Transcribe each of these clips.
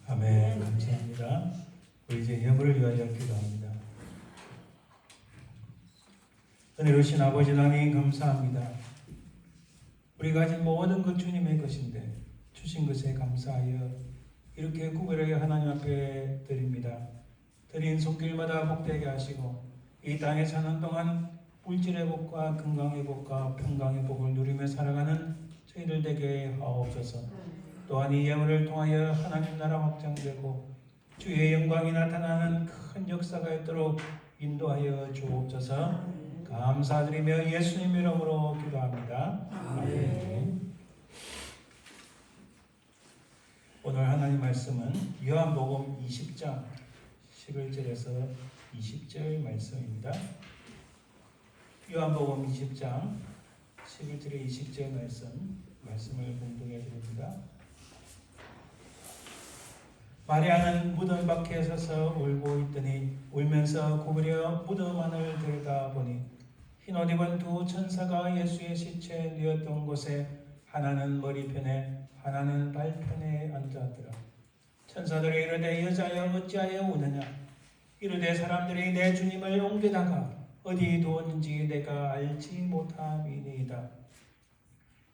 아멘. 감사합니다. 우리 이제 여물을 위하여 기도합니다. 은혜로우신 아버지 하나님 감사합니다. 우리가 가진 모든 것 주님의 것인데 주신 것에 감사하여 이렇게 구별하여 하나님 앞에 드립니다. 드린 손길마다 복되게 하시고 이 땅에 사는 동안 물질의 복과 건강의 복과 평강의 복을 누리며 살아가는 저희들 되게 하옵소서. 주옵소서. 또한 이 예물을 통하여 하나님 나라 확장되고 주의 영광이 나타나는 큰 역사가 있도록 인도하여 주옵소서. 감사드리며 예수님 이름으로 기도합니다. 아멘. 오늘 하나님 말씀은 요한복음 20장 11절에서 20절 말씀입니다. 요한복음 20장 11절에 20절 말씀을 공독해 드립니다. 마리아는 무덤 밖에 서서 울고 있더니 울면서 구부려 무덤 안을 들여다보니 흰 옷 입은 두 천사가 예수의 시체 누웠던 곳에 하나는 머리편에 하나는 발편에 앉았더라. 천사들이 이르되 여자여 어찌하여 우느냐? 이르되 사람들이 내 주님을 옮겨다가 어디 두었는지 내가 알지 못함이니이다.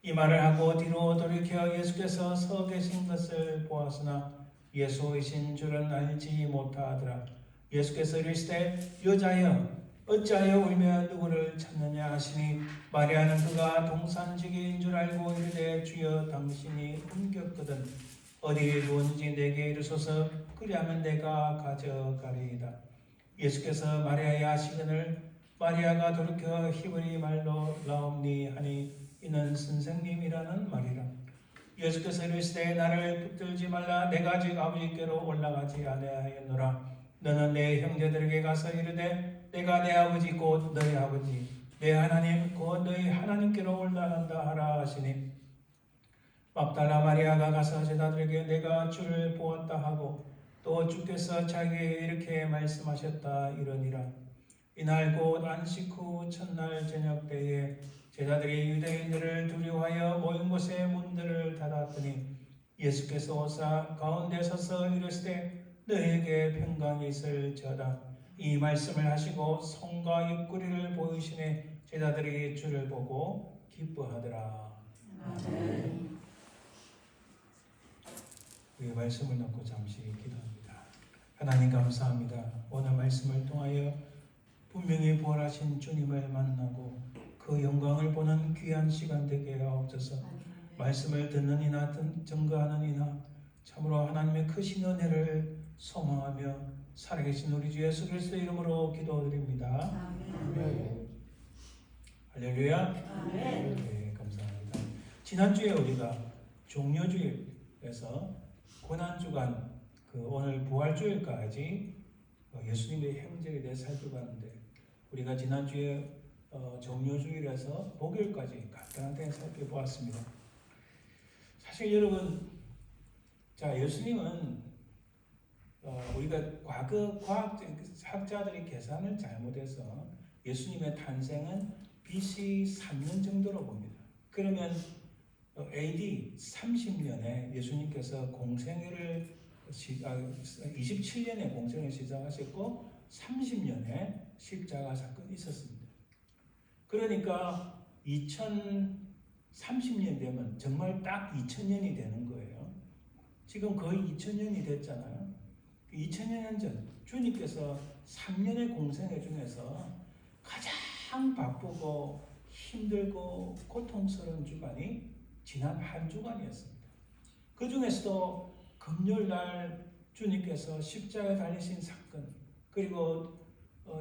이 말을 하고 뒤로 돌이켜 예수께서 서 계신 것을 보았으나 예수이신 줄은 알지 못하더라. 예수께서 이르시되 여자여 어찌하여 울며 누구를 찾느냐 하시니 마리아는 그가 동산지기인 줄 알고 이르되 주여 당신이 옮겼거든 어디에 두었는지 내게 이르소서 그리하면 내가 가져가리이다. 예수께서 마리아의 하시거늘 마리아가 돌이켜 히브리 말로 라옵니 하니 이는 선생님이라는 말이라. 예수께서 이르시되 나를 붙들지 말라. 내가 아직 아버지께로 올라가지 아니하였노라. 너는 내 형제들에게 가서 이르되 내가 내 아버지 곧 너희 아버지 내 하나님 곧 너희 하나님께로 올라간다 하라 하시니 막달라 마리아가 가서 제자들에게 내가 주를 보았다 하고 또 주께서 자기에게 이렇게 말씀하셨다 이러니라. 이날 곧 안식 후 첫날 저녁 때에 제자들이 유대인들을 두려워하여 모인 곳에 문들을 닫았더니 예수께서 오사 가운데 서서 이르시되 너희에게 평강이 있을지어다. 이 말씀을 하시고 손과 옆구리를 보이시니 제자들이 주를 보고 기뻐하더라. 아멘. 이 말씀을 놓고 잠시 기도합니다. 하나님 감사합니다. 오늘 말씀을 통하여 분명히 부활하신 주님을 만나고 그 영광을 보는 귀한 시간 되게 하옵소서. 말씀을 듣는 이나 증거하는 이나 참으로 하나님의 크신 은혜를 소망하며 살아계신 우리 주 예수 그리스도의 이름으로 기도드립니다. 아멘. 할렐루야. 아멘. 네, 감사합니다. 지난주에 우리가 종려주일에서 고난주간 오늘 부활주일까지 예수님의 행적에 대해 살펴봤는데 우리가 지난주에 종려주일에서 목요일까지 간단하게 살펴보았습니다. 사실 여러분, 예수님은 우리가 과거 과학자들이 계산을 잘못해서 예수님의 탄생은 BC 3년 정도로 봅니다. 그러면 AD 30년에 예수님께서 공생애를 27년에 공생을 시작하셨고 30년에 십자가 사건이 있었습니다. 그러니까 2030년 되면 정말 딱 2000년이 되는 거예요. 지금 거의 2000년이 됐잖아요. 2000년 전 주님께서 3년의 공생애 중에서 가장 바쁘고 힘들고 고통스러운 주간이 지난 한 주간이었습니다. 그 중에서도 금요일날 주님께서 십자가에 달리신 사건 그리고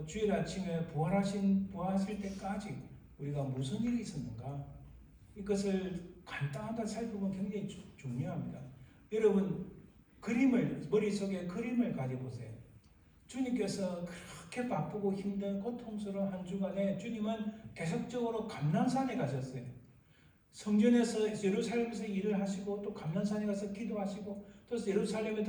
주일 아침에 부활하실 때까지 우리가 무슨 일이 있었는가 이것을 간단하게 살펴보면 굉장히 중요합니다. 여러분 머릿속에 그림을 가지고 보세요. 주님께서 그렇게 바쁘고 힘든 고통스러운 한 주간에 주님은 계속적으로 감난산에 가셨어요. 성전에서 예루살렘에서 일을 하시고 또 감난산에 가서 기도하시고 또 예루살렘에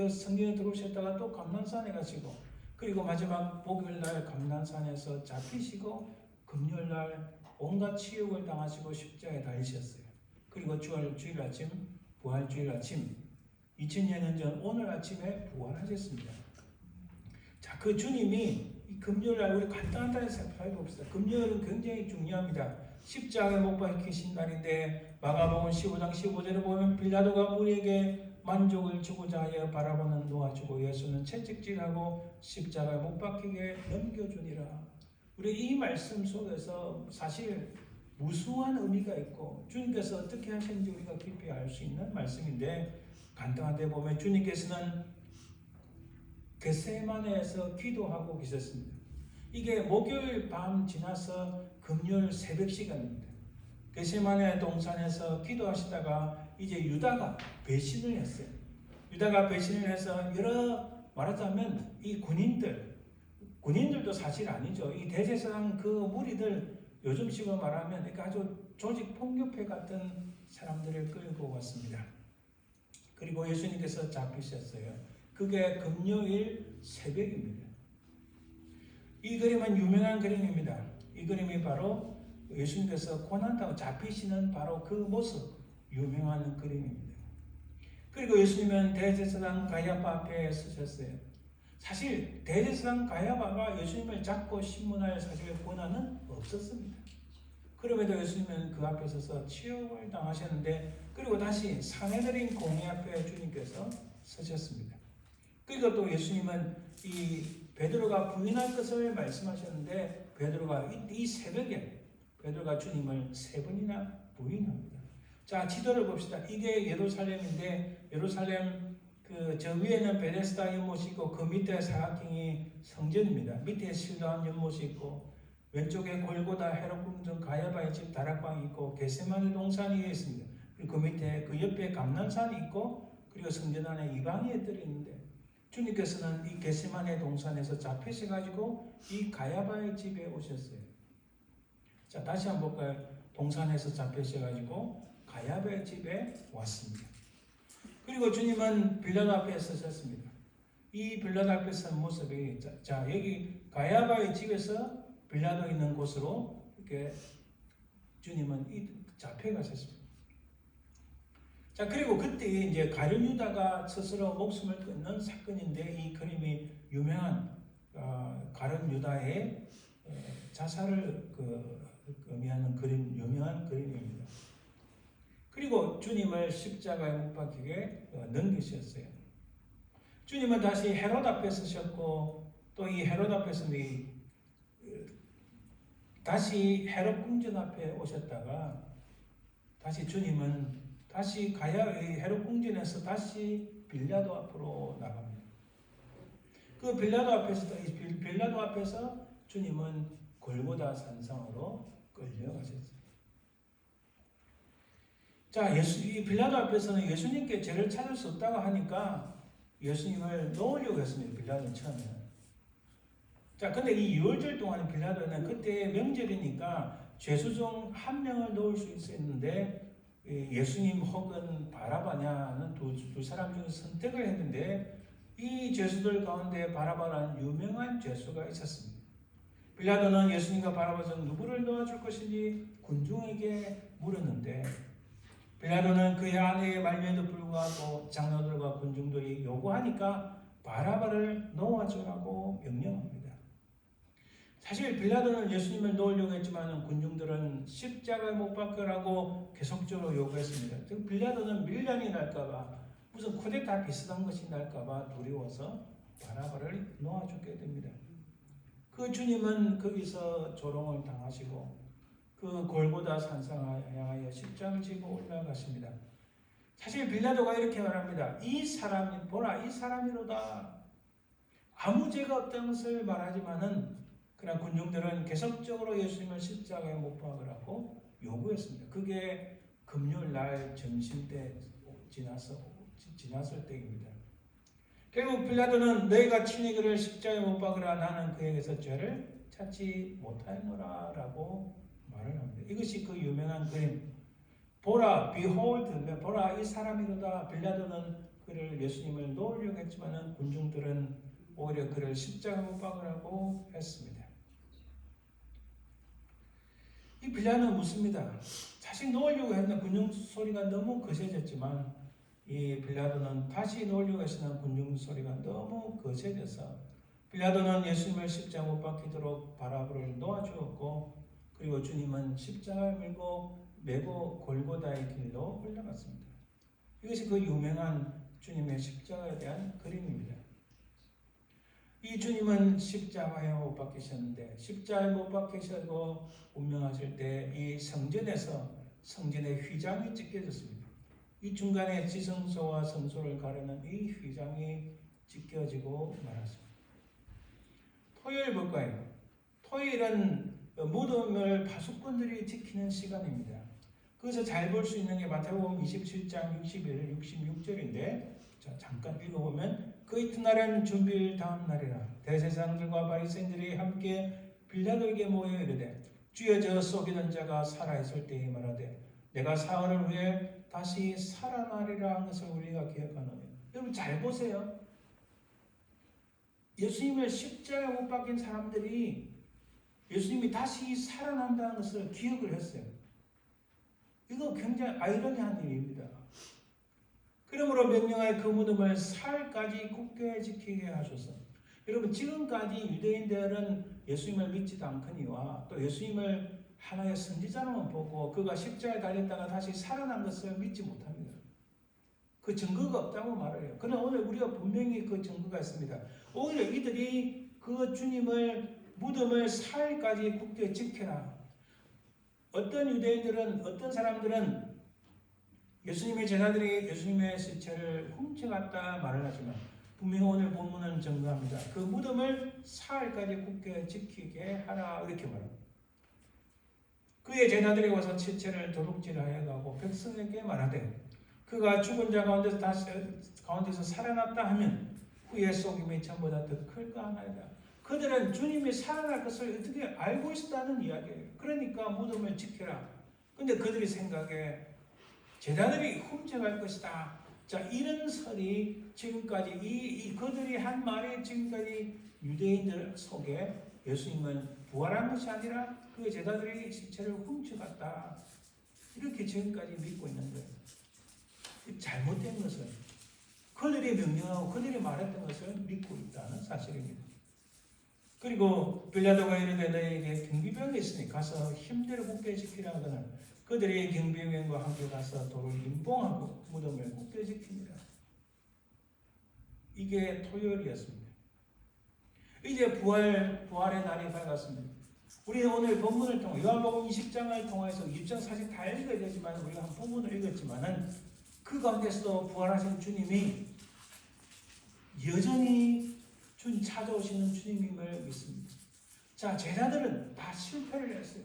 성전에 들어오셨다가 또 감난산에 가시고 그리고 마지막 목요일날 감난산에서 잡히시고 금요일날 온갖 치욕을 당하시고 십자가에 달리셨어요. 그리고 주일 아침 부활주일 아침 2000년 전 오늘 아침에 부활하셨습니다. 자, 그 주님이 이 금요일날 우리 간단하게 살펴봅시다. 금요일은 굉장히 중요합니다. 십자가에 못 박히신 날인데 마가복음 15장 15절에 보면 빌라도가 우리에게 만족을 주고자 하여 바라보는 놓아주고 예수는 채찍질하고 십자가에 못 박히게 넘겨주니라. 우리 이 말씀 속에서 사실 무수한 의미가 있고 주님께서 어떻게 하시는지 우리가 깊이 알 수 있는 말씀인데, 간단하게 보면 주님께서는 겟세마네에서 기도하고 계셨습니다. 이게 목요일 밤 지나서 금요일 새벽 시간입니다. 겟세마네 동산에서 기도하시다가 이제 유다가 배신을 했어요. 유다가 배신을 해서 말하자면 이 군인들도 사실 아니죠. 이 대제사장 그 무리들, 요즘식으로 말하면 그러니까 아주 조직 폭력배 같은 사람들을 끌고 왔습니다. 그리고 예수님께서 잡히셨어요. 그게 금요일 새벽입니다. 이 그림은 유명한 그림입니다. 이 그림이 바로 예수님께서 고난당하고 잡히시는 바로 그 모습, 유명한 그림입니다. 그리고 예수님은 대제사장 가야바 앞에 서셨어요. 사실 대제사장 가야바가 예수님을 잡고 신문할 사실 권한은 없었습니다. 그럼에도 예수님은 그 앞에 서서 치욕을 당하셨는데, 그리고 다시 사내들인 공회 앞에 주님께서 서셨습니다. 그리고 또 예수님은 이 베드로가 부인할 것을 말씀하셨는데, 베드로가 이 새벽에 베드로가 주님을 3번이나 부인합니다. 자, 지도를 봅시다. 이게 예루살렘인데, 예루살렘 저 위에는 베데스다 연못이 있고 그 밑에 사각형이 성전입니다. 밑에 실로암 연못이 있고 왼쪽에 골고다 헤롯 궁전 가야바의 집 다락방이 있고 겟세마네 동산이 있습니다. 그리고 그 밑에 그 옆에 감난산이 있고, 그리고 성전 안에 이방인의 뜰이 있는데, 주님께서는 이 겟세마네 동산에서 잡히셔가지고 이 가야바의 집에 오셨어요. 자, 다시 한번 볼까요? 동산에서 잡히셔가지고 가야바의 집에 왔습니다. 그리고 주님은 빌라도 앞에 서셨습니다. 이 빌라도 앞에 선 모습이, 자, 여기 가야바의 집에서 빌라도 있는 곳으로 이렇게 주님은 잡혀가셨습니다. 자, 그리고 그때 이제 가룟 유다가 스스로 목숨을 끊는 사건인데, 이 그림이 유명한 가룟 유다의 자살을 의미하는 유명한 그림입니다. 그리고 주님을 십자가에 못 박히게 넘기셨어요. 주님은 다시 헤롯 앞에 서셨고, 또 이 헤롯 앞에서 다시 헤롯 궁전 앞에 오셨다가, 다시 주님은 다시 헤롯 궁전에서 다시 빌라도 앞으로 나갑니다. 그 빌라도 앞에서 주님은 골고다 산상으로 끌려가셨어요. 자, 이 빌라도 앞에서는 예수님께 죄를 찾을 수 없다고 하니까 예수님을 놓으려고 했습니다. 빌라도는 처음에는. 자, 근데 이 6월절 동안 빌라도는 그때 명절이니까 죄수 중 한 명을 놓을 수 있었는데, 예수님 혹은 바라바냐는 두 사람 중에 선택을 했는데, 이 죄수들 가운데 바라바라는 유명한 죄수가 있었습니다. 빌라도는 예수님과 바라바 중 누구를 놓아줄 것인지 군중에게 물었는데, 빌라도는 그의 아내의 말미에도 불구하고 장로들과 군중들이 요구하니까 바라바를 놓아주라고 명령합니다. 사실 빌라도는 예수님을 놓으려고 했지만 군중들은 십자가에 못 박으라고 계속적으로 요구했습니다. 즉 빌라도는 밀란이 날까봐, 무슨 쿠데타 비슷한 것이 날까봐 두려워서 바라바를 놓아주게 됩니다. 그 주님은 거기서 조롱을 당하시고 그 골고다 산상을 향하여 십자가를 지고 올라가십니다. 사실 빌라도가 이렇게 말합니다. 이 사람이 보라, 이 사람이로다. 아무 죄가 없다는 것을 말하지만은, 그러나 군중들은 계속적으로 예수님을 십자가에 못 박으라고 요구했습니다. 그게 금요일 날 점심때 지났을 때입니다. 결국 빌라도는 너희가 친히 그를 십자가에 못 박으라, 나는 그에게서 죄를 찾지 못하노라 라고 말을 합니다. 이것이 그 유명한 그림, 보라, behold, 보라 이 사람이로다. 빌라도는 그를 예수님을 놓으려고 했지만 군중들은 오히려 그를 십자가에 못 박으라고 했습니다. 이 빌라도는 묻습니다. 자식 놓으려고 했는 군중 소리가 너무 거세졌지만, 이 빌라도는 다시 놓으려고 했으나 군중 소리가 너무 거세져서 빌라도는 예수님을 십자가에 못 박히도록 바라바를 놓아주었고, 그리고 주님은 십자가를 메고 골고다의 길로 올라갔습니다. 이것이 그 유명한 주님의 십자가에 대한 그림입니다. 이 주님은 십자가에 못 박히셨는데 십자가에 못 박히시고 운명하실 때 이 성전에서 성전의 휘장이 찢겨졌습니다. 이 중간에 지성소와 성소를 가르는 이 휘장이 찢겨지고 말았습니다. 토요일 볼까요? 토요일은 무덤을 파수꾼들이 지키는 시간입니다. 그래서 잘 볼 수 있는 게 마태복음 27장 61, 66절인데 잠깐 읽어보면 그 이튿날은 준비일 다음 날이라 대제사장들과 바리새인들이 함께 빌라도에게 모여 이르되 주여 저 쏘기던 자가 살아있을 때에 말하되 내가 사흘 후에 다시 살아나리라 한 것을 우리가 기억하노니. 여러분 잘 보세요. 예수님을 십자가에 못 박힌 사람들이 예수님이 다시 살아난다는 것을 기억을 했어요. 이거 굉장히 아이러니한 일입니다. 그러므로 명령하여 그 무덤을 사흘까지 굳게 지키게 하소서. 여러분 지금까지 유대인들은 예수님을 믿지도 않거니와 또 예수님을 하나의 선지자로만 보고 그가 십자가에 달렸다가 다시 살아난 것을 믿지 못합니다. 그 증거가 없다고 말해요. 그러나 오늘 우리가 분명히 그 증거가 있습니다. 오히려 이들이 그 주님을 무덤을 사흘까지 굳게 지켜라. 어떤 유대인들은 어떤 사람들은 예수님의 제자들이 예수님의 시체를 훔쳐갔다 말을 하지만 분명히 오늘 본문은 증거합니다. 그 무덤을 사흘까지 굳게 지키게 하라 이렇게 말합니다. 그의 제자들이 와서 시체를 도둑질하여 가고 백성에게 말하되 그가 죽은 자 가운데서 살아났다 하면 후에 속임이 전보다 더 클까 하나이다. 그들은 주님이 살아날 것을 어떻게 알고 있었다는 이야기예요. 그러니까 무덤을 지켜라. 근데 그들이 생각에 제자들이 훔쳐갈 것이다. 자, 이런 설이 지금까지 그들이 한 말이 지금까지 유대인들 속에 예수님은 부활한 것이 아니라 그 제자들이 시체를 훔쳐갔다. 이렇게 지금까지 믿고 있는 거예요. 잘못된 것은 그들이 명령하고 그들이 말했던 것을 믿고 있다는 사실입니다. 그리고 빌라도가 이르되 너에게 경비병이 있으니 가서 힘대로 굳게 지키라 하거늘 그들이 경비병과 함께 가서 돌을 임봉하고 무덤을 굳게 지킵니다. 이게 토요일이었습니다. 이제 부활의 날이 밝았습니다. 우리는 오늘 본문을 통해 요한복음 20장을 통해서 20장 사실 다 읽어야 되지만 우리가 한 본문을 읽었지만은 그 가운데서도 부활하신 주님이 여전히 찾아오시는 주님임을 믿습니다. 자, 제자들은 다 실패를 했어요.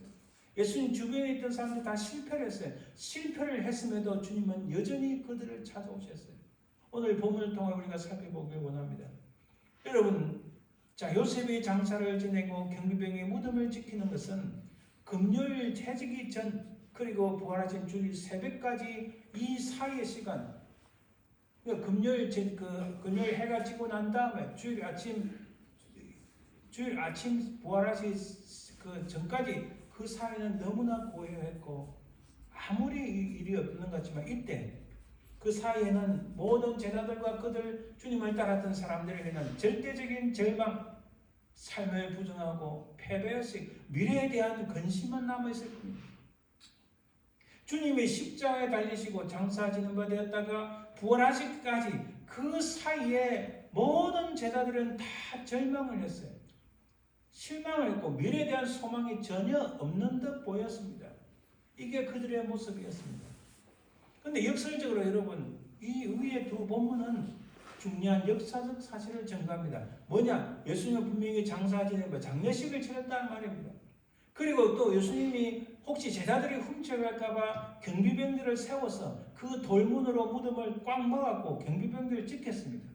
예수님 주변에 있던 사람들 다 실패를 했어요. 실패를 했음에도 주님은 여전히 그들을 찾아오셨어요. 오늘 본문을 통해 우리가 살펴보길 원합니다. 여러분, 자, 요셉이 장사를 지내고 경비병의 무덤을 지키는 것은 금요일 해지기 전 그리고 부활하신 주일 새벽까지 이 사이의 시간, 금요일 해가 지고 난 다음에 주일 아침 부활하신 그 전까지 그 사이는 너무나 고요했고 아무리 일이 없는 것 같지만 이때 그 사이에는 모든 제자들과 그들 주님을 따랐던 사람들에게는 절대적인 절망, 삶을 부정하고 패배의식, 미래에 대한 근심만 남아있을 겁니다. 주님이 십자가에 달리시고 장사지는 바 되었다가 부활하시기까지 그 사이에 모든 제자들은 다 절망을 했어요. 실망을 했고 미래에 대한 소망이 전혀 없는 듯 보였습니다. 이게 그들의 모습이었습니다. 그런데 역설적으로 여러분 이 위의 두 본문은 중요한 역사적 사실을 증거합니다. 뭐냐? 예수님은 분명히 장사 지내고 장례식을 치렀다는 말입니다. 그리고 또 예수님이 혹시 제자들이 훔쳐갈까봐 경비병들을 세워서 그 돌문으로 무덤을 꽉 막았고 경비병들을 지켰습니다.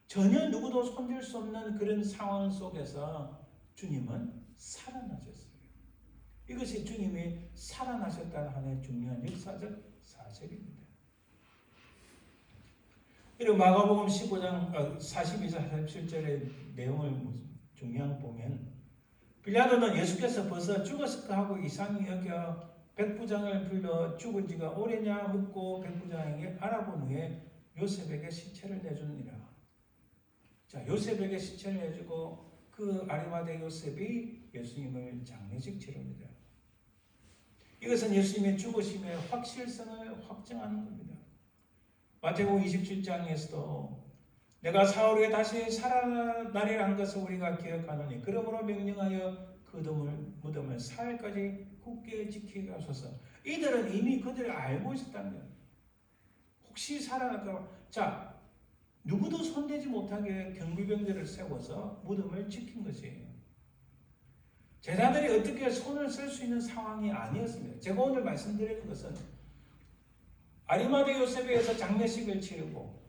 전혀 누구도 손댈 수 없는 그런 상황 속에서 주님은 살아나셨어요. 이것이 주님이 살아나셨다는 하나의 중요한 역사적 사실입니다. 그리고 마가복음 15장 42절 47절의 내용을 중요한 보면 빌라도는 예수께서 벌써 죽었을까 하고 이상히 여겨 백부장을 불러 죽은 지가 오래냐 묻고 백부장에게 알아본 후에 요셉에게 시체를 내주니라. 자, 요셉에게 시체를 내주고 그 아리마대 요셉이 예수님을 장례식 치릅니다. 이것은 예수님의 죽으심의 확실성을 확정하는 겁니다. 마태복음 27장에서도 내가 사울에게 다시 살아나리라 한 것을 우리가 기억하노니 그러므로 명령하여 그 무덤을 사흘까지 굳게 지키게 하소서. 이들은 이미 그들을 알고 있었다는 거예요. 혹시 살아날까? 자, 누구도 손대지 못하게 경비병들을 세워서 무덤을 지킨 것이에요. 제자들이 어떻게 손을 쓸 수 있는 상황이 아니었습니다. 제가 오늘 말씀드리는 것은 아리마대 요셉에서 장례식을 치르고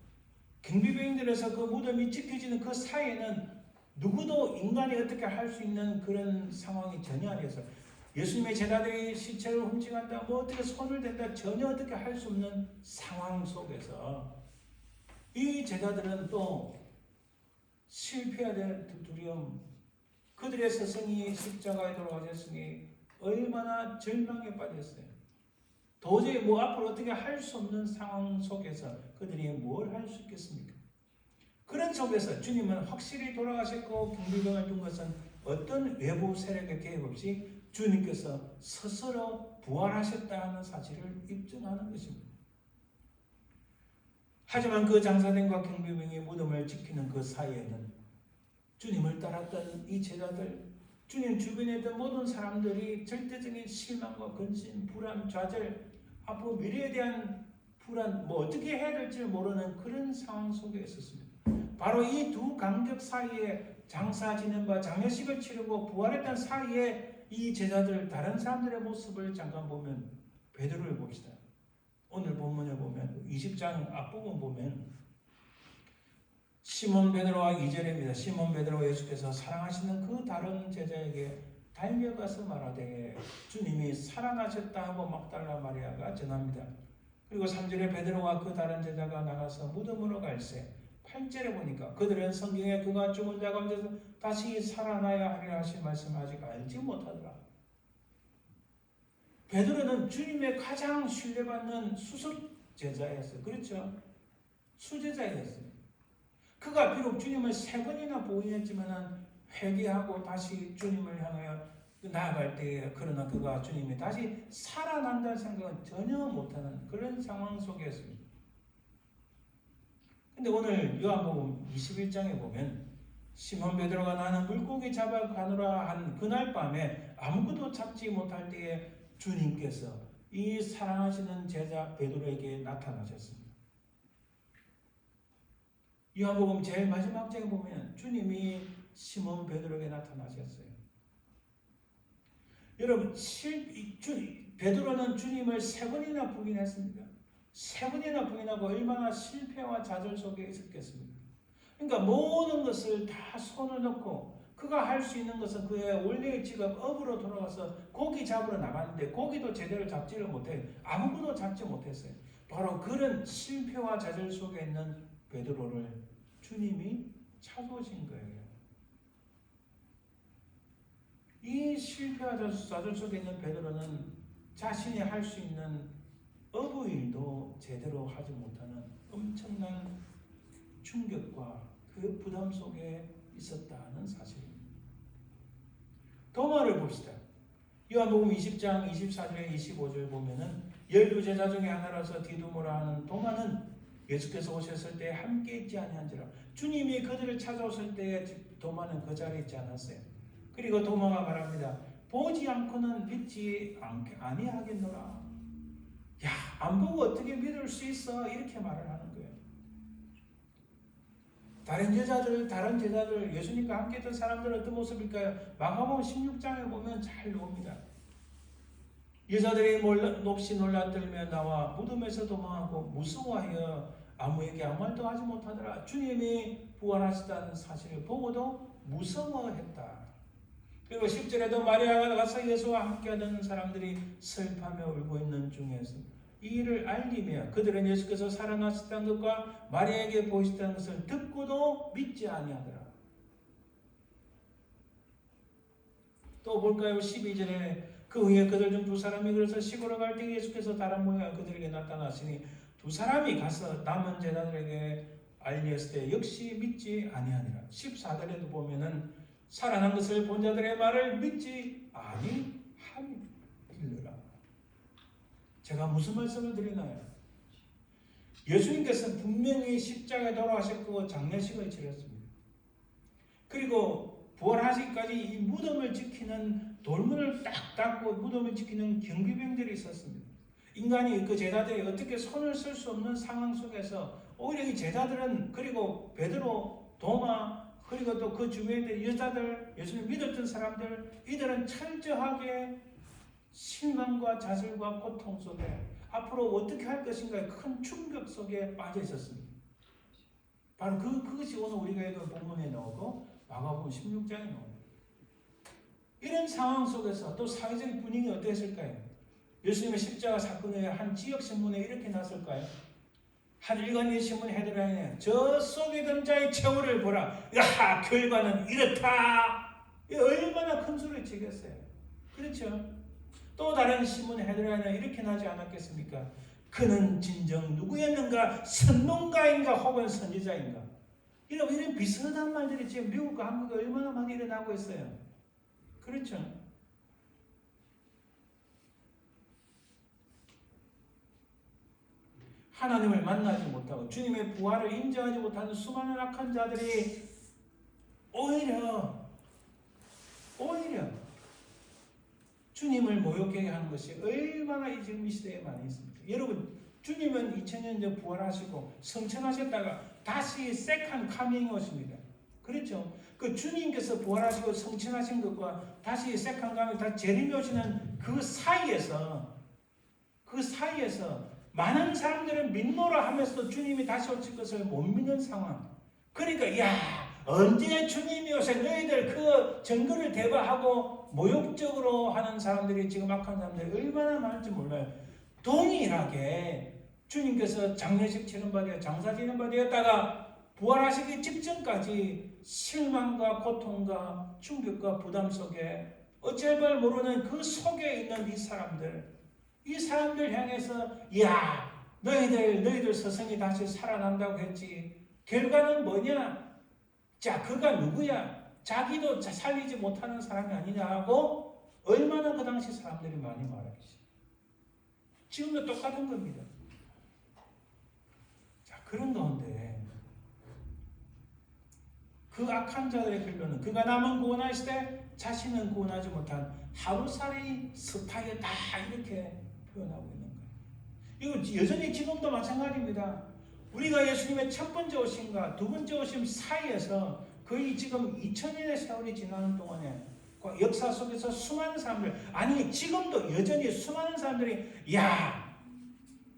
경비병들에서 그 무덤이 지켜지는 그 사이에는 누구도 인간이 어떻게 할 수 있는 그런 상황이 전혀 아니었어요. 예수님의 제자들이 시체를 훔쳐간다, 뭐 어떻게 손을 댄다, 전혀 어떻게 할 수 없는 상황 속에서 이 제자들은 또 실패해야 될 두려움, 그들의 스승이 십자가에 돌아가셨으니 얼마나 절망에 빠졌어요. 도저히 뭐 앞으로 어떻게 할 수 없는 상황 속에서 그들이 뭘 할 수 있겠습니까? 그런 속에서 주님은 확실히 돌아가셨고 경비병을 둔 것은 어떤 외부 세력의 개입 없이 주님께서 스스로 부활하셨다는 사실을 입증하는 것입니다. 하지만 그 장사들과 경비병이 무덤을 지키는 그 사이에는 주님을 따랐던 이 제자들, 주님 주변에 있던 모든 사람들이 절대적인 실망과 근심, 불안, 좌절, 앞으로 미래에 대한 불안, 뭐 어떻게 해야 될지 모르는 그런 상황 속에 있었습니다. 바로 이 두 간격 사이에 장사 지낸 바 장례식을 치르고 부활했던 사이에 이 제자들, 다른 사람들의 모습을 잠깐 보면 베드로를 봅시다. 오늘 본문을 보면 20장 앞부분 보면 시몬 베드로와 2절입니다. 시몬 베드로와 예수께서 사랑하시는 그 다른 제자에게 달려가서 말하되 주님이 살아나셨다 하고 막달라 마리아가 전합니다. 그리고 3절에 베드로와 그 다른 제자가 나가서 무덤으로 갈새 8절에 보니까 그들은 성경에 그가 죽은 자 가운데서 다시 살아나야 하리라 하신 말씀을 아직 알지 못하더라. 베드로는 주님의 가장 신뢰받는 수석 제자였어요. 그렇죠? 수제자였어요. 그가 비록 주님을 3번이나 부인했지만 회개하고 다시 주님을 향하여 나아갈 때에 그러나 그가 주님이 다시 살아난다는 생각은 전혀 못하는 그런 상황 속이었습니다. 근데 오늘 요한복음 21장에 보면 시몬 베드로가 나는 물고기 잡아 가노라 한 그날 밤에 아무것도 잡지 못할 때에 주님께서 이 사랑하시는 제자 베드로에게 나타나셨습니다. 요한복음 제일 마지막 장에 보면 주님이 시몬 베드로에게 나타나셨어요. 여러분, 베드로는 주님을 3번이나 부인했습니다. 3번이나 부인하고 얼마나 실패와 좌절 속에 있었겠습니까? 그러니까 모든 것을 다 손을 넣고 그가 할 수 있는 것은 그의 원래의 직업 업으로 돌아가서 고기 잡으러 나갔는데 고기도 제대로 잡지를 못해 아무것도 잡지 못했어요. 바로 그런 실패와 좌절 속에 있는 베드로를 주님이 찾아오신 거예요. 이 실패와 좌절 속에 있는 베드로는 자신이 할 수 있는 어부 일도 제대로 하지 못하는 엄청난 충격과 그 부담 속에 있었다는 사실입니다. 도마를 봅시다. 요한복음 20장 24절에 25절 보면은 12제자 중에 하나라서 디두모라 하는 도마는 예수께서 오셨을 때 함께 있지 아니한지라. 주님이 그들을 찾아오실 때 도마는 그 자리에 있지 않았어요. 그리고 도마가 말합니다. 보지 않고는 믿지 아니하겠노라. 야, 안 보고 어떻게 믿을 수 있어? 이렇게 말을 하는 거예요. 다른 제자들, 예수님과 함께 했던 사람들은 어떤 모습일까요? 마가복음 16장에 보면 잘 나옵니다. 여자들이 몹시 놀라들며 나와 무덤에서 도망하고 무서워하여 아무에게 아무 말도 하지 못하더라. 주님이 부활하시다는 사실을 보고도 무서워했다. 그리고 10절에도 마리아가 가서 예수와 함께하던 사람들이 슬퍼하며 울고 있는 중에서 이 일을 알리며 그들은 예수께서 살아나셨다는 것과 마리아에게 보이셨다는 것을 듣고도 믿지 아니하더라. 또 볼까요? 12절에 그 후에 그들 중 2사람이 그래서 시골에 갈 때 예수께서 다른 모양으로 그들에게 나타나시니 2사람이 가서 남은 제자들에게 알렸을 때 역시 믿지 아니하니라. 14절에도 보면은 살아난 것을 본 자들의 말을 믿지 아니하니라. 제가 무슨 말씀을 드리나요? 예수님께서 분명히 십자가에 돌아가셨고 장례식을 치렀습니다. 그리고 부활하시기까지 이 무덤을 지키는 돌문을 딱 닫고 무덤을 지키는 경비병들이 있었습니다. 인간이 그 제자들이 어떻게 손을 쓸 수 없는 상황 속에서 오히려 이 제자들은, 그리고 베드로, 도마, 그리고 또 그 주변의 여자들, 예수님 믿었던 사람들, 이들은 철저하게 실망과 좌절과 고통 속에 앞으로 어떻게 할 것인가의 큰 충격 속에 빠져 있었습니다. 바로 그것이 오늘 우리가 읽은 본문에 나오고 마가복음 16장에 나옵니다. 이런 상황 속에서 또 사회적인 분위기가 어땠을까요? 예수님의 십자가 사건의 한 지역 신문에 이렇게 났을까요? 한 일간의 신문에 헤드라인에 저 속에 든 자의 최후를 보라. 야, 결과는 이렇다. 얼마나 큰 소리를 치겠어요. 그렇죠? 또 다른 신문의 헤드라인에 이렇게 나지 않았겠습니까? 그는 진정 누구였는가? 선동가인가 혹은 선지자인가? 이런 비슷한 말들이 지금 미국과 한국에 얼마나 많이 일어나고 있어요. 그렇죠? 하나님을 만나지 못하고 주님의 부활을 인정하지 못하는 수많은 악한 자들이 오히려 주님을 모욕하게 하는 것이 얼마나 지금 이 시대에 많이 있습니다. 여러분, 주님은 2000년 전 부활하시고 성천하셨다가 다시 세컨 카밍이 오십니다. 그렇죠? 그 주님께서 부활하시고 성천하신 것과 다시 세컨 카밍, 다시 재림이 오시는 그 사이에서 많은 사람들은 믿노라 하면서도 주님이 다시 오실 것을 못 믿는 상황. 그러니까 야, 언제 주님이 오셔? 너희들 그 증거를 대바하고 모욕적으로 하는 사람들이, 지금 악한 사람들이 얼마나 많은지 몰라요. 동일하게 주님께서 장례식 치는 바되어 장사 지는 바되었다가 부활하시기 직전까지 실망과 고통과 충격과 부담 속에 어찌할 바를 모르는 그 속에 있는 이 사람들 향해서 야, 너희들 스승이 다시 살아난다고 했지. 결과는 뭐냐? 자, 그가 누구야? 자기도 살리지 못하는 사람이 아니냐 하고 얼마나 그 당시 사람들이 많이 말하겠지. 지금도 똑같은 겁니다. 자, 그런 가운데 그 악한 자들의 결론은 그가 남은 구원하실 때 자신은 구원하지 못한 하루살이 스파이다, 이렇게 표현하고 있는 거예요. 이거 여전히 지금도 마찬가지입니다. 우리가 예수님의 첫 번째 오심과 두 번째 오심 사이에서 거의 지금 2000년의 세월이 지나는 동안에 역사 속에서 수많은 사람들, 아니 지금도 여전히 수많은 사람들이 야,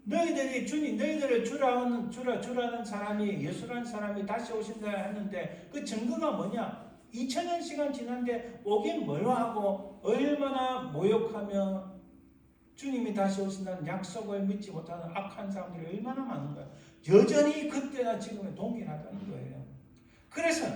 너희들이 너희들을 주라는 사람이, 예수라는 사람이 다시 오신다 했는데 그 증거가 뭐냐? 2000년 시간 지났는데 오긴 뭘 하고 얼마나 모욕하며 주님이 다시 오신다는 약속을 믿지 못하는 악한 사람들이 얼마나 많은가요? 여전히 그때나 지금에 동일하다는 거예요. 그래서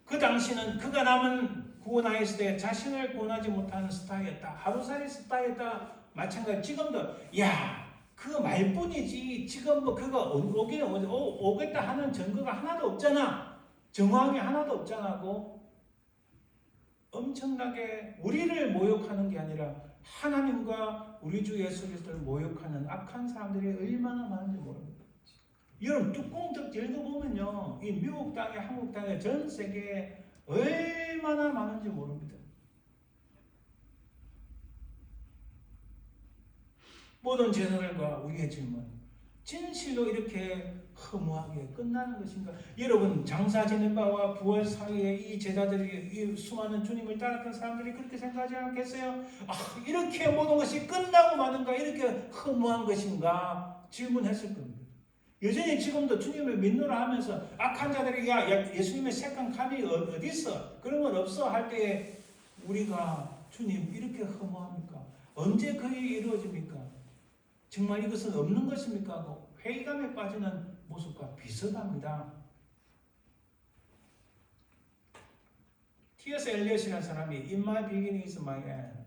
그 당시는 그가 남은 구원하였을 때 자신을 구원하지 못하는 스타였다. 하루살이 스타였다. 마찬가지 지금도 야, 그 말뿐이지 지금 뭐 그가 오겠다 하는 증거가 하나도 없잖아. 정황이 하나도 없잖아 하고 엄청나게 우리를 모욕하는 게 아니라 하나님과 우리 주 예수 그리스도를 모욕하는 악한 사람들이 얼마나 많은지 모릅니다. 여러분, 뚜껑 읽어보면요, 이 미국 땅에, 한국 땅에, 전 세계에 얼마나 많은지 모릅니다. 모든 제자들과 우리의 질문, 진실로 이렇게 허무하게 끝나는 것인가? 여러분, 장사 지는 바와 부활 사이에 이 제자들이, 이 수많은 주님을 따랐던 사람들이 그렇게 생각하지 않겠어요? 이렇게 모든 것이 끝나고 마는가? 이렇게 허무한 것인가? 질문했을 겁니다. 여전히 지금도 주님을 믿노라 하면서 악한 자들이 야 예수님의 색한 감이 어디 있어? 그런 건 없어 할 때에 우리가 주님 이렇게 허무합니까? 언제 그게 이루어집니까? 정말 이것은 없는 것입니까? 하고 회의감에 빠지는 모습과 비슷합니다. T.S. 엘리엇이라는 사람이 In my beginning is my end.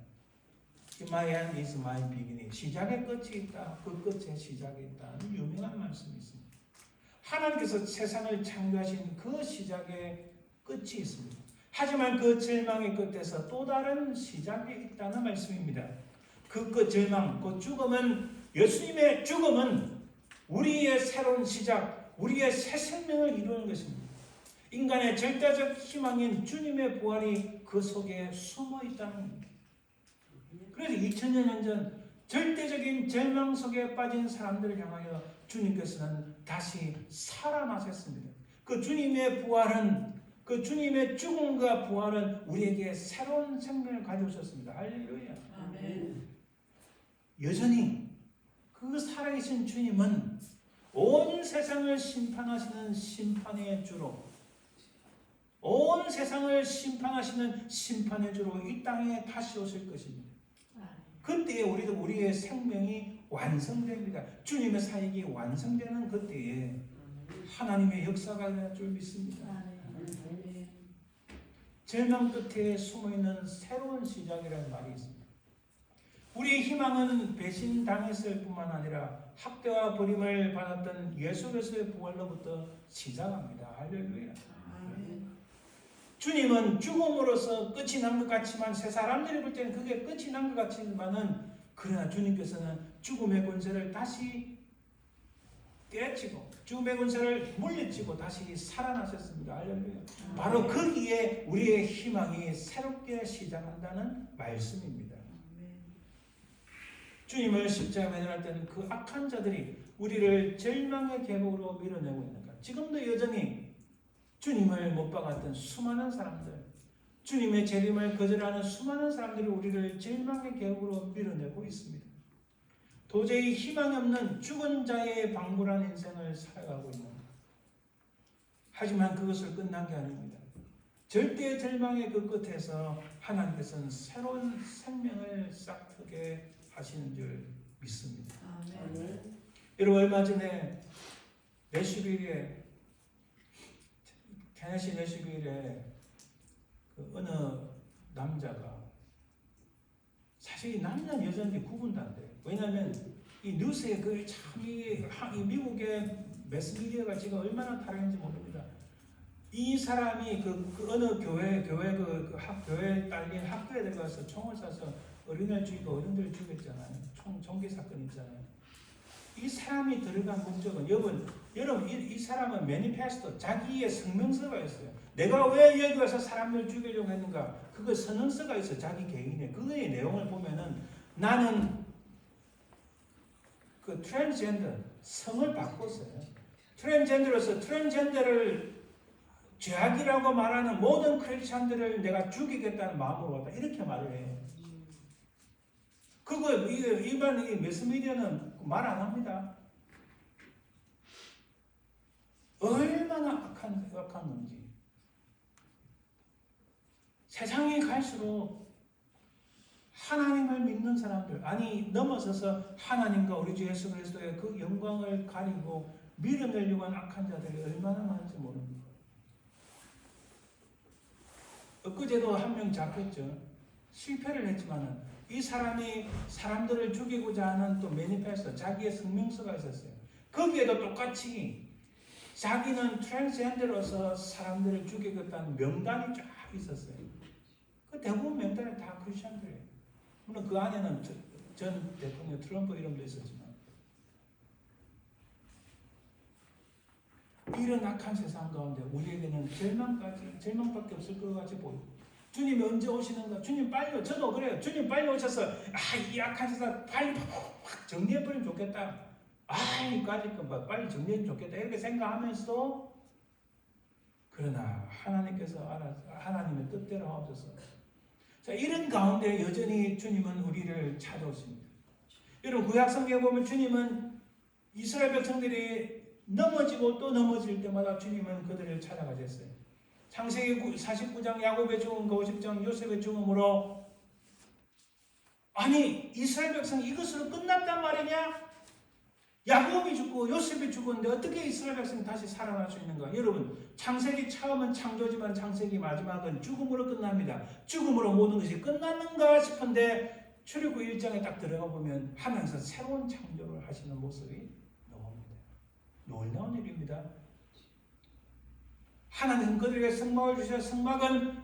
In my end is my beginning. 시작의 끝이 있다. 그 끝에 시작이 있다. 유명한 말씀이 있습니다. 하나님께서 세상을 창조하신 그 시작의 끝이 있습니다. 하지만 그 절망의 끝에서 또 다른 시작이 있다는 말씀입니다. 그 끝 절망, 그 죽음은, 예수님의 죽음은 우리의 새로운 시작, 우리의 새 생명을 이루는 것입니다. 인간의 절대적 희망인 주님의 부활이 그 속에 숨어 있다는 겁니다. 그래서 2000년 전 절대적인 절망 속에 빠진 사람들을 향하여 주님께서는 다시 살아나셨습니다. 그 주님의 부활은, 그 주님의 죽음과 부활은 우리에게 새로운 생명을 가져오셨습니다. 할렐루야. 아멘. 여전히 그 살아계신 주님은 온 세상을 심판하시는 심판의 주로, 온 세상을 심판하시는 심판의 주로 이 땅에 다시 오실 것입니다. 그때에 우리의 생명이 완성됩니다. 주님의 사역이 완성되는 그때에 하나님의 역사가 될 줄 믿습니다. 절망 끝에 숨어있는 새로운 시작이라는 말이 있습니다. 우리의 희망은 배신당했을 뿐만 아니라 학대와 버림을 받았던 예수 그리스도의 부활로부터 시작합니다. 할렐루야. 주님은 죽음으로써 끝이 난 것 같지만 새 사람들이 볼 때는 그게 끝이 난 것 같지만은, 그러나 주님께서는 죽음의 권세를 다시 깨치고 죽음의 권세를 물리치고 다시 살아나셨습니다. 할렐루야. 바로 거기에 우리의 희망이 새롭게 시작한다는 말씀입니다. 주님을 십자가에 매달을 때는 그 악한 자들이 우리를 절망의 계곡으로 밀어내고 있는가? 지금도 여전히 주님을 못 박았던 수많은 사람들, 주님의 재림을 거절하는 수많은 사람들이 우리를 절망의 계곡으로 밀어내고 있습니다. 도저히 희망이 없는 죽은 자의 방불한 인생을 살아가고 있는 것. 하지만 그것을 끝난 게 아닙니다. 절대 절망의 그 끝에서 하나님께서는 새로운 생명을 싹트게 하시는 줄 믿습니다. 아멘. 여러분, 얼마 전에 내슈빌에, 테네시 내슈빌에 그 어느 남자가, 사실 이 남자는 여자인지 구분도 안 돼요. 왜냐하면 이 뉴스에 이 미국의 매스미디어가 지금 얼마나 다른지 모릅니다. 이 사람이 그 어느 교회에 딸린 학교에 들어가서 총을 쏴서 어린애를 죽이고 어른들을 죽였잖아요. 총기 사건 있잖아요. 이 사람이 들어간 목적은, 여러분 이 사람은 매니페스토, 자기의 성명서가 있어요. 내가 왜 여기 와서 사람을 죽이려고 했는가? 그거 선언서가 있어. 자기 개인의 그거의 내용을 보면은, 나는 그 트랜스젠더 성을 바꿨어요. 트랜스젠더로서 트랜스젠더를 죄악이라고 말하는 모든 크리스찬들을 내가 죽이겠다는 마음으로 왔다, 이렇게 말을 해요. 그거 일반 이 매스미디어는 말 안 합니다. 얼마나 악한 건지. 세상에 갈수록 하나님을 믿는 사람들, 아니 넘어서서 하나님과 우리 주 예수 그리스도의 그 영광을 가리고 밀어내려고 하는 악한 자들이 얼마나 많은지 모릅니다. 엊그제도 한 명 잡혔죠. 실패를 했지만은 이 사람이 사람들을 죽이고자 하는 또 매니페스토, 자기의 성명서가 있었어요. 거기에도 똑같이 자기는 트랜스젠더로서 사람들을 죽이겠다는 명단이 쫙 있었어요. 그 대부분 명단이 다 크리스천들이에요. 물론 그 안에는 전 대통령 트럼프 이름도 있었지만, 이런 악한 세상 가운데 우리에게는 절망밖에 없을 것 같이 보이고, 주님이 언제 오시는가? 주님 빨리, 저도 그래요. 주님 빨리 오셔서 이 악한 세상 빨리 확 정리해버리면 좋겠다. 이까짓 거 빨리 정리해주면 좋겠다, 이렇게 생각하면서도, 그러나 하나님께서 알아서 하나님의 뜻대로 하옵소서. 자, 이런 가운데 여전히 주님은 우리를 찾아오십니다. 여러분, 구약 성경에 보면 주님은 이스라엘 백성들이 넘어지고 또 넘어질 때마다 주님은 그들을 찾아가셨어요. 창세기 49장 야곱의 죽음, 50장 요셉의 죽음으로, 아니 이스라엘 백성 이것으로 끝났단 말이냐? 야곱이 죽고 요셉이 죽었는데 어떻게 이스라엘 백성이 다시 살아날 수 있는가? 여러분, 창세기 처음은 창조지만 창세기 마지막은 죽음으로 끝납니다. 죽음으로 모든 것이 끝났는가 싶은데 출애굽 1장에 딱 들어가 보면 하면서 새로운 창조를 하시는 모습이 나옵니다. 놀라운 일입니다. 하나님은 그들에게 성막을 주셔. 성막은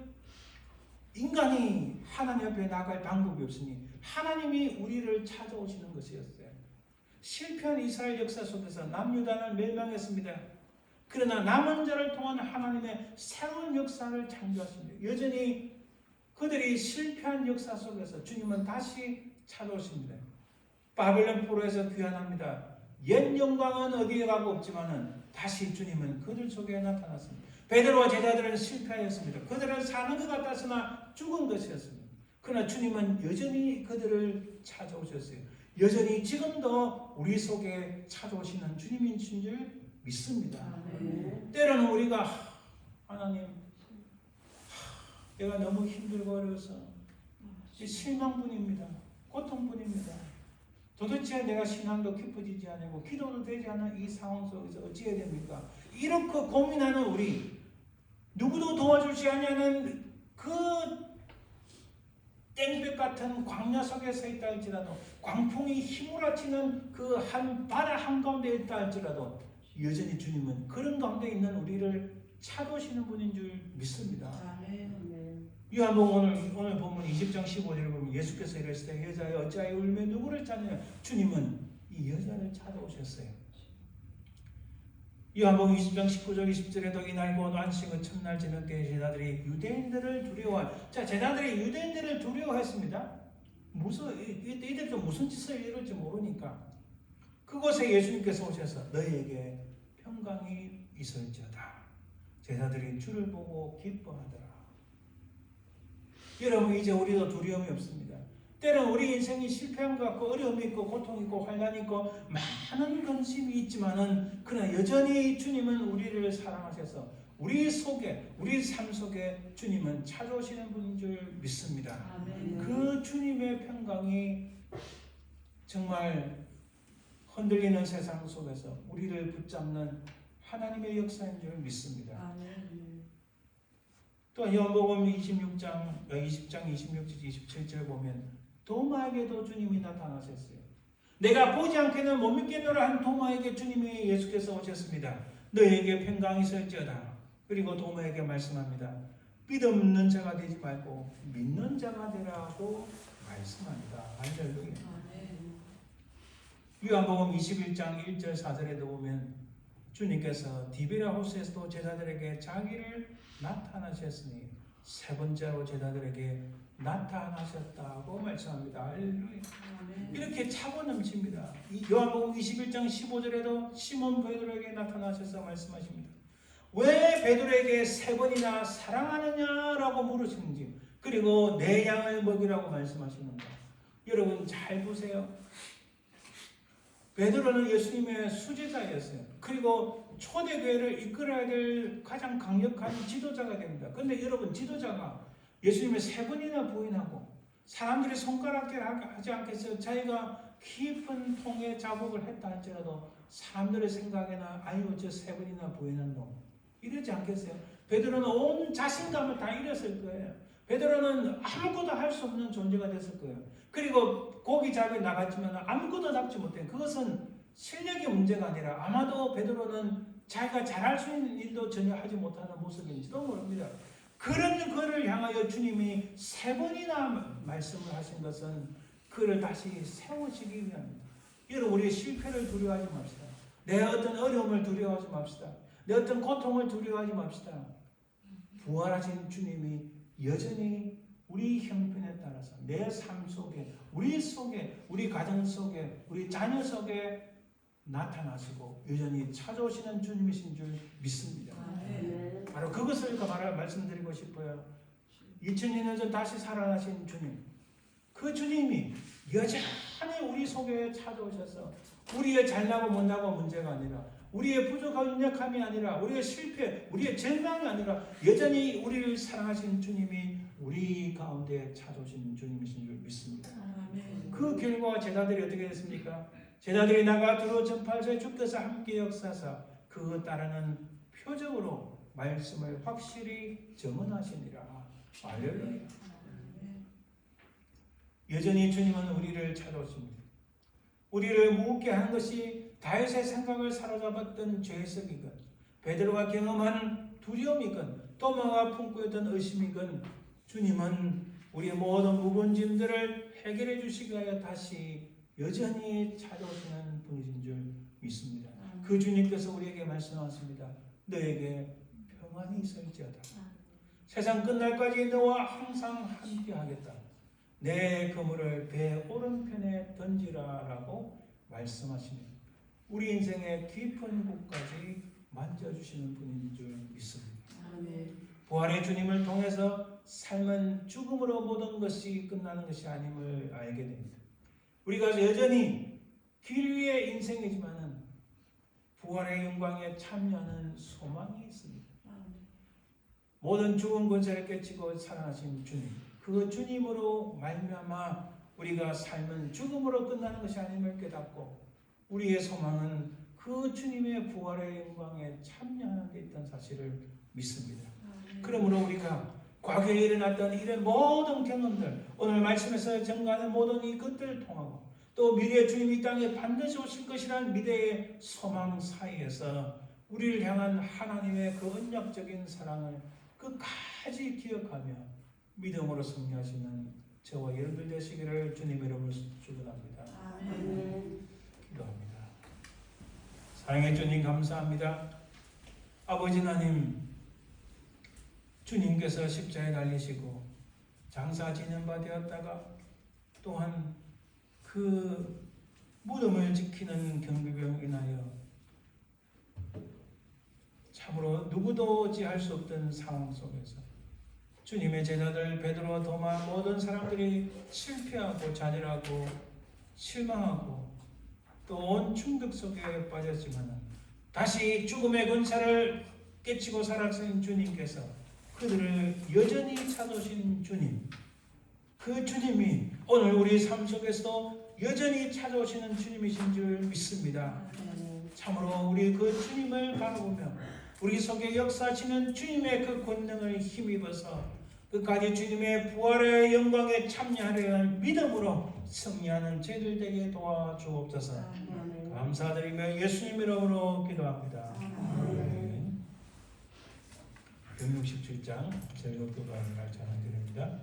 인간이 하나님 앞에 나갈 방법이 없으니 하나님이 우리를 찾아오시는 것이었어요. 실패한 이스라엘 역사 속에서 남유다는 멸망했습니다. 그러나 남은 자를 통한 하나님의 새로운 역사를 창조하십니다. 여전히 그들이 실패한 역사 속에서 주님은 다시 찾아오십니다. 바벨론 포로에서 귀환합니다. 옛 영광은 어디에 가고 없지만은 다시 주님은 그들 속에 나타났습니다. 베드로와 제자들은 실패하였습니다. 그들은 사는 것 같았으나 죽은 것이었습니다. 그러나 주님은 여전히 그들을 찾아오셨어요. 여전히 지금도 우리 속에 찾아오시는 주님인 줄 믿습니다. 때로는 우리가 하나님, 내가 너무 힘들고 어려워서 실망뿐입니다. 고통뿐입니다. 도대체 내가 신앙도 깊어지지 않고 기도도 되지 않은 이 상황 속에서 어찌해야 됩니까? 이렇게 고민하는 우리, 누구도 도와주지 않는 그 땡볕 같은 광야 속에 서 있다 할지라도, 광풍이 휘몰아치는 그 한 바다 한가운데 있다 할지라도 여전히 주님은 그런 가운데 있는 우리를 찾으시는 분인 줄 믿습니다. 요한복음 오늘 본문 20장 15절을 보면 예수께서 이르시되 여자여 어찌하여 울며 누구를 찾느냐? 주님은 이 여자를 찾아오셨어요. 요한복음 20장 19절 20절에도 이날 곧 안식의 첫날 저녁 때 제자들이 유대인들을 두려워하여, 자, 제자들이 유대인들을 두려워했습니다. 이들도 무슨 짓을 이룰지 모르니까 그곳에 예수님께서 오셔서 너희에게 평강이 있을지어다. 제자들이 주를 보고 기뻐하더라. 여러분, 이제 우리도 두려움이 없습니다. 때는 우리 인생이 실패한 것 같고 어려움이 있고 고통이 있고 환란이 있고 많은 근심이 있지만은 그러나 여전히 주님은 우리를 사랑하셔서 우리 속에, 우리 삶 속에 주님은 찾아오시는 분인 줄 믿습니다. 그 주님의 평강이 정말 흔들리는 세상 속에서 우리를 붙잡는 하나님의 역사인 줄 믿습니다. 또 요한복음 20장 26절 27절 보면 도마에게도 주님이 나타나셨어요. 내가 보지 않게는 못 믿겠노라 한 도마에게 주님이 예수께서 오셨습니다. 너에게 평강이 있을지어다. 그리고 도마에게 말씀합니다. 믿음없는 자가 되지 말고 믿는 자가 되라고 말씀합니다. 할렐루야. 요한복음 21장 1절 4절에도 보면 주님께서 디베랴 호수에서도 제자들에게 자기를 나타나셨으니 세 번째로 제자들에게 나타나셨다고 말씀합니다. 할렐루야. 이렇게 차고 넘칩니다. 요한복음 21장 15절에도 시몬 베드로에게 나타나셔서 말씀하십니다. 왜 베드로에게 세 번이나 사랑하느냐라고 물으시는지, 그리고 내 양을 먹이라고 말씀하시는가. 여러분 잘 보세요. 베드로는 예수님의 수제자였어요. 그리고 초대교회를 이끌어야 될 가장 강력한 지도자가 됩니다. 그런데 여러분, 지도자가 예수님을 세 번이나 부인하고 사람들이 손가락질 하지 않겠어요? 자기가 깊은 통에 자복을 했다 할지라도 사람들의 생각에는 아유 저 세 번이나 부인한 놈 이러지 않겠어요? 베드로는 온 자신감을 다 잃었을 거예요. 베드로는 아무것도 할 수 없는 존재가 됐을 거예요. 그리고 고기 잡에 나갔지만 아무것도 잡지 못해. 그것은 실력의 문제가 아니라 아마도 베드로는 자기가 잘할 수 있는 일도 전혀 하지 못하는 모습인지도 모릅니다. 그런 그를 향하여 주님이 세 번이나 말씀을 하신 것은 그를 다시 세우시기 위함입니다. 여러분, 우리의 실패를 두려워하지 맙시다. 내 어떤 어려움을 두려워하지 맙시다. 내 어떤 고통을 두려워하지 맙시다. 부활하신 주님이 여전히 우리 형편에 따라서 내 삶 속에, 우리 가정 속에, 우리 자녀 속에 나타나시고 여전히 찾아오시는 주님이신 줄 믿습니다. 바로 그것을 말씀드리고 싶어요. 2000년 전 다시 살아나신 주님, 그 주님이 여전히 우리 속에 찾아오셔서 우리의 잘나고 못나고 문제가 아니라, 우리의 부족한 연약함이 아니라, 우리의 실패, 우리의 절망이 아니라 여전히 우리를 사랑하신 주님이 우리 가운데 찾아오신 주님이신 줄 믿습니다. 그 결과 제자들이 어떻게 됐습니까? 제자들이 나가 두루 전파하되 주께서 함께 역사하사 그것 따르는 표적으로 말씀을 확실히 증언하시니라. 할렐루야. 여전히 주님은 우리를 찾아오십니다. 우리를 무겁게 하는 것이 다윗의 생각을 사로잡았던 죄성이건, 베드로가 경험한 두려움이건, 도마가 품고 있던 의심이건, 주님은 우리의 모든 무거운 짐들을 해결해 주시기 위하여 다시 여전히 찾아오시는 분이신 줄 믿습니다. 그 주님께서 우리에게 말씀하셨습니다. 너에게 평안이 있을지어다. 세상 끝날까지 너와 항상 함께하겠다. 내 그물을 배 오른편에 던지라라고 말씀하시니 우리 인생의 깊은 곳까지 만져주시는 분인 줄 믿습니다. 부활의 주님을 통해서 삶은 죽음으로 모든 것이 끝나는 것이 아님을 알게 됩니다. 우리가 여전히 길 위의 인생이지만은 부활의 영광에 참여하는 소망이 있습니다. 모든 죽은 권세를 깨치고 살아나신 주님, 그 주님으로 말미암아 우리가 삶은 죽음으로 끝나는 것이 아님을 깨닫고 우리의 소망은 그 주님의 부활의 영광에 참여하는 데 있다는 사실을 믿습니다. 그러므로 우리가 과거에 일어났던 이런 모든 경험들, 오늘 말씀에서 전가하는 모든 이것들을 통하고 또 미래의 주님이 이 땅에 반드시 오실 것이라는 미래의 소망 사이에서 우리를 향한 하나님의 그 언약적인 사랑을 끝까지 기억하며 믿음으로 승리하시는 저와 여러분들 되시기를 주님의 이름으로 축원합니다. 기도합니다. 사랑의 주님 감사합니다. 아버지 하나님, 주님께서 십자가에 달리시고 장사 지는 바 되었다가 또한 그 무덤을 지키는 경비병 인하여 참으로 누구도 어찌할 수 없던 상황 속에서 주님의 제자들 베드로, 도마 모든 사람들이 실패하고 좌절하고 실망하고 또 온 충격 속에 빠졌지만 다시 죽음의 권세를 깨치고 살아가신 주님께서 그들을 여전히 찾아오신 주님, 그 주님이 오늘 우리 삶 속에서도 여전히 찾아오시는 주님이신 줄 믿습니다. 참으로 우리 그 주님을 바라보며 우리 속에 역사하시는 주님의 그 권능을 힘입어서 끝까지 주님의 부활의 영광에 참여하려 하는 믿음으로 승리하는 저희들 되게 도와주옵소서. 감사드리며 예수님 이름으로 기도합니다. 아멘. 167장 제일독교관을 전해드립니다.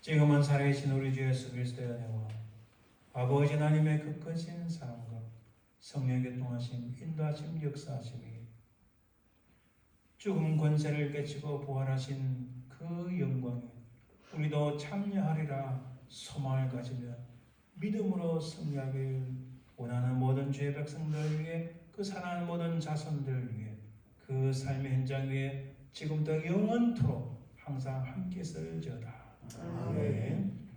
지금은 살아계신 우리 주 예수 그리스도의 은혜와 아버지 하나님의 그 크신 사랑과 성령의 교통하심, 인도하심, 역사하심이 죽음 권세를 깨치고 부활하신 그 영광에 우리도 참여하리라 소망을 가지며 믿음으로 승리하길 원하는 모든 주의 백성들 위해, 그 사랑하는 모든 자손들 위해, 그 삶의 현장 위에 지금부터 영원토록 항상 함께 있을지어다. 아멘.